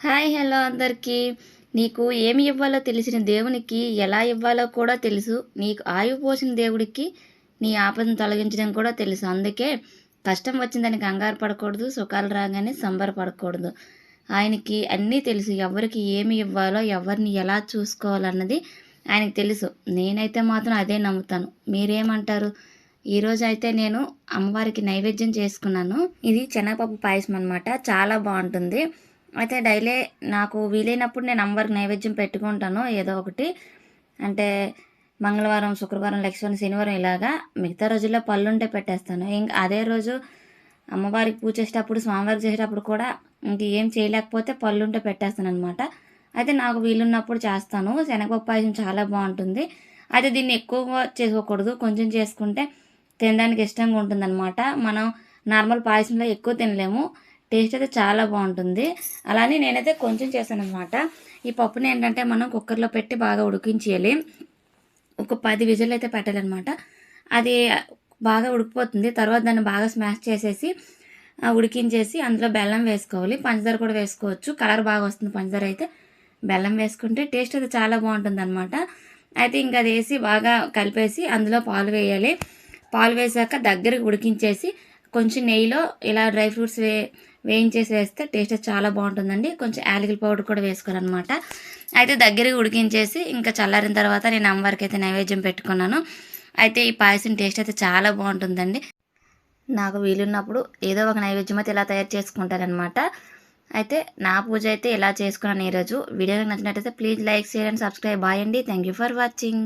Hi hello అందరికీ. నీకు ఏమి ఇవ్వాలో తెలిసిన దేవునికి ఎలా ఇవ్వాలో కూడా తెలుసు. నీకు ఆయువు పోసిన దేవుడికి నీ ఆపదను తొలగించడం కూడా తెలుసు. అందుకే కష్టం వచ్చిందని కంగారు పడకూడదు, సుఖాలు రాగానే సంబరపడకూడదు. ఆయనకి అన్నీ తెలుసు. ఎవరికి ఏమి ఇవ్వాలో, ఎవరిని ఎలా చూసుకోవాలన్నది ఆయనకు తెలుసు. నేనైతే మాత్రం అదే నమ్ముతాను. మీరేమంటారు? ఈరోజు అయితే నేను అమ్మవారికి నైవేద్యం చేసుకున్నాను. ఇది శనగపప్పు పాయసం అనమాట. చాలా బాగుంటుంది. అయితే డైలీ నాకు వీలైనప్పుడు నేను అమ్మవారికి నైవేద్యం పెట్టుకుంటాను ఏదో ఒకటి. అంటే మంగళవారం, శుక్రవారం, లక్ష్మీవారం, శనివారం ఇలాగా. మిగతా రోజుల్లో పళ్ళుంటే పెట్టేస్తాను. ఇంకా అదే రోజు అమ్మవారికి పూజ చేసేటప్పుడు, స్వామివారికి చేసేటప్పుడు కూడా ఇంక ఏం చేయలేకపోతే పళ్ళుంటే పెట్టేస్తాను అనమాట. అయితే నాకు వీలున్నప్పుడు చేస్తాను. శనగపప్పు పాయసం చాలా బాగుంటుంది. అయితే దీన్ని ఎక్కువగా చేసుకోకూడదు, కొంచెం చేసుకుంటే తినడానికి ఇష్టంగా ఉంటుందన్నమాట. మనం నార్మల్ పాయసంలో ఎక్కువ తినలేము. టేస్ట్ అయితే చాలా బాగుంటుంది. అలానే నేనైతే కొంచెం చేశాను అనమాట. ఈ పప్పుని ఏంటంటే మనం కుక్కర్లో పెట్టి బాగా ఉడికించేయాలి. ఒక 10 విజిల్ అయితే పెట్టాలన్నమాట. అది బాగా ఉడికిపోతుంది. తర్వాత దాన్ని బాగా స్మాష్ చేసేసి ఉడికించేసి అందులో బెల్లం వేసుకోవాలి. పంచదార కూడా వేసుకోవచ్చు. కలర్ బాగా వస్తుంది పంచదార అయితే. బెల్లం వేసుకుంటే టేస్ట్ అయితే చాలా బాగుంటుంది అనమాట. అయితే ఇంకా అది వేసి బాగా కలిపేసి అందులో పాలు వేయాలి. పాలు వేసాక దగ్గరికి ఉడికించేసి కొంచెం నెయ్యిలో ఇలా డ్రై ఫ్రూట్స్ వేయించేసి వేస్తే టేస్ట్ చాలా బాగుంటుందండి. కొంచెం యాలకుల పౌడర్ కూడా వేసుకోవాలన్నమాట. అయితే దగ్గరికి ఉడికించేసి ఇంకా చల్లారిన తర్వాత నేను అమ్మవారికి అయితే నైవేద్యం పెట్టుకున్నాను. అయితే ఈ పాయసం టేస్ట్ అయితే చాలా బాగుంటుందండి. నాకు వీలున్నప్పుడు ఏదో ఒక నైవేద్యం అయితే ఇలా తయారు చేసుకుంటారనమాట. అయితే నా పూజ అయితే ఇలా చేసుకున్నాను ఈరోజు. వీడియో నచ్చినట్టయితే please like, share and subscribe. Bye అండి. Thank you for watching.